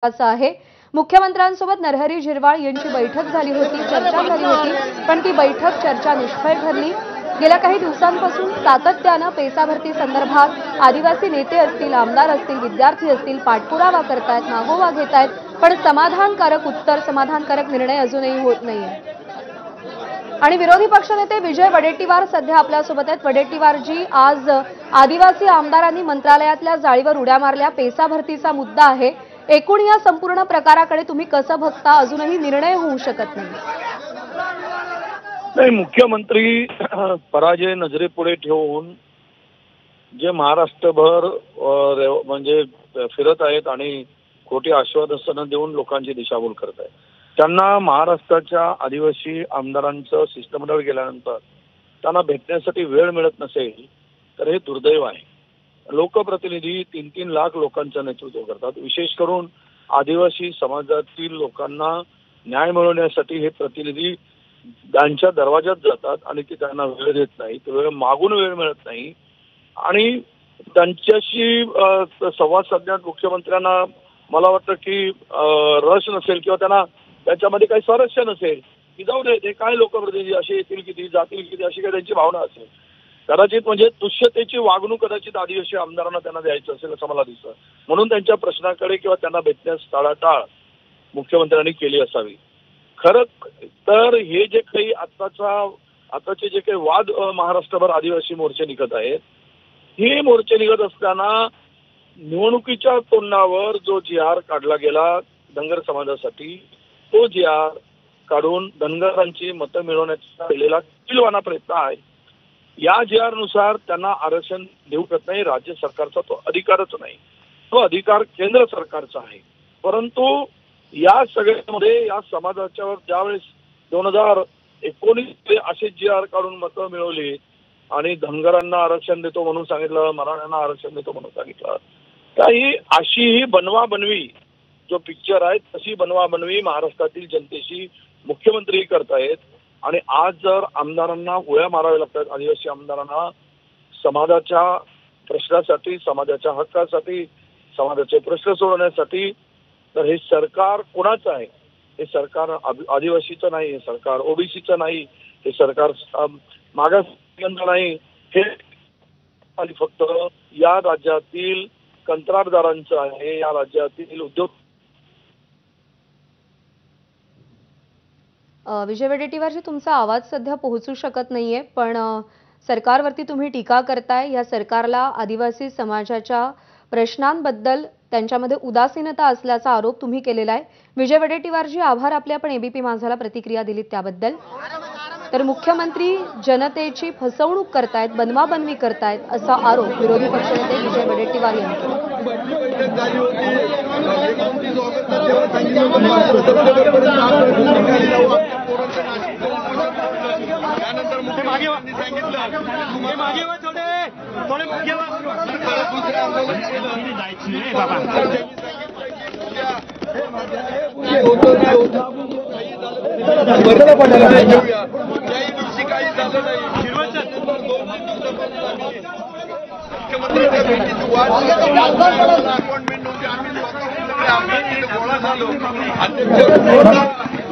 आहे। मुख्यमंत्र्यांसोबत नरहरी झिरवाळ यांची बैठक झाली होती, चर्चा झाली होती, पण ती बैठक चर्चा निष्फळ ठरली। गेल्या काही दिवसांपासून सातत्याने पेसा भरती संदर्भात आदिवासी नेते असतील, आमदार असतील, विद्यार्थी असतील पाठपुरावा करतायत, मागोवा घेतायत, पण समाधानकारक उत्तर, समाधानकारक निर्णय अजूनही होत नाहीये। आणि विरोधी पक्षनेते विजय वडेट्टीवार सध्या आपल्या सोबत आहेत। वडेट्टीवारजी, आज आदिवासी आमदारांनी मंत्रालयातल्या जाळीवर उड्या मारल्या, पेसा भरतीचा मुद्दा आहे। एकूण या संपूर्ण प्रकाराकडे तुम्ही कसं बघता? अजूनही निर्णय होऊ शकत नाही। मुख्यमंत्री पराजय नजरेपुढे ठेवून जे महाराष्ट्रभर म्हणजे फिरत आहेत आणि खोटी आश्वासनं देऊन लोकांची दिशाभूल करत आहेत, त्यांना महाराष्ट्राच्या आदिवासी आमदारांचं शिष्टमंडळ गेल्यानंतर त्यांना भेटण्यासाठी वेळ मिळत नसेल तर हे दुर्दैव आहे। लोकप्रतिनिधी 3-3 लाख लोकांचं नेतृत्व करतात। विशेष करून आदिवासी समाजातील लोकांना न्याय मिळवण्यासाठी हे प्रतिनिधी त्यांच्या दरवाजात जातात आणि ते त्यांना वेळ देत नाही, वेळ मागून वेळ मिळत नाही आणि त्यांच्याशी संवाद साधण्यात मुख्यमंत्र्यांना मला वाटतं की रस नसेल किंवा त्यांना त्याच्यामध्ये काही स्वारस्य नसेल की जाऊ दे, ते काय लोकप्रतिनिधी असे येतील किती, जातील किती, अशी काही त्यांची भावना असेल। कदाचित म्हणजे तुष्यतेची वागणूक कदाचित आदिवासी आमदारांना त्यांना द्यायचं असेल असं मला दिसतं, म्हणून त्यांच्या प्रश्नाकडे किंवा त्यांना भेटण्यास टाळाटाळ मुख्यमंत्र्यांनी केली असावी। खरं तर हे जे काही आताचे जे काही वाद महाराष्ट्रभर आदिवासी मोर्चे निघत आहेत, हे मोर्चे निघत असताना निवडणुकीच्या तोंडावर जो जी.आर. काढला गेला धनगर समाजासाठी, तो जी.आर. काढून धनगरांची मतं मिळवण्याचा केलेला किलवाना प्रयत्न आहे। या जी.आर. नुसार त्यांना आरक्षण देऊ शकत नाही, राज्य सरकारचा तो अधिकारच नाही, तो अधिकार केंद्र सरकारचा आहे। परंतु या सगळ्यामध्ये या समाजाच्यावर ज्यावेळेस 2019 असे जी.आर. काढून मतं मिळवली आणि धनगरांना आरक्षण देतो म्हणून सांगितलं, मराठ्यांना आरक्षण देतो म्हणून सांगितलं, काही अशी ही बनवाबनवी जो पिक्चर आहे तशी बनवाबनवी महाराष्ट्रातील जनतेशी मुख्यमंत्री करतायत। आणि आज जर आमदारांना उड्या माराव्या लागतात, आदिवासी आमदारांना समाजाच्या प्रश्नासाठी, समाजाच्या हक्कासाठी, समाजाचे प्रश्न सोडवण्यासाठी, तर हे सरकार कोणाचं आहे? हे सरकार आदिवासीचं नाही, हे सरकार ओबीसीचं नाही, हे सरकार मागासवर्गीयांचं नाही, हे आणि फक्त या राज्यातील कंत्राटदारांचं आहे, या राज्यातील उद्योग। विजय वडेट्टीवारजी, तुमचा आवाज सध्या पोहोचू शकत नाहीये, पण सरकारवरती तुम्ही टीका करताय। या सरकारला आदिवासी समाजाच्या प्रश्नांबद्दल त्यांच्यामध्ये उदासीनता असल्याचा आरोप तुम्ही केलेला आहे। विजय वडेट्टीवारजी, आभार आपले, आपण एबीपी माझाला प्रतिक्रिया दिलीत त्याबद्दल। तर मुख्यमंत्री जनतेची फसवणूक करतायत, बनवाबनवी करतायत असा आरोप विरोधी पक्षनेते विजय वडेट्टीवार यांनी केला।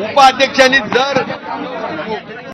उपाध्यक्षांनी जर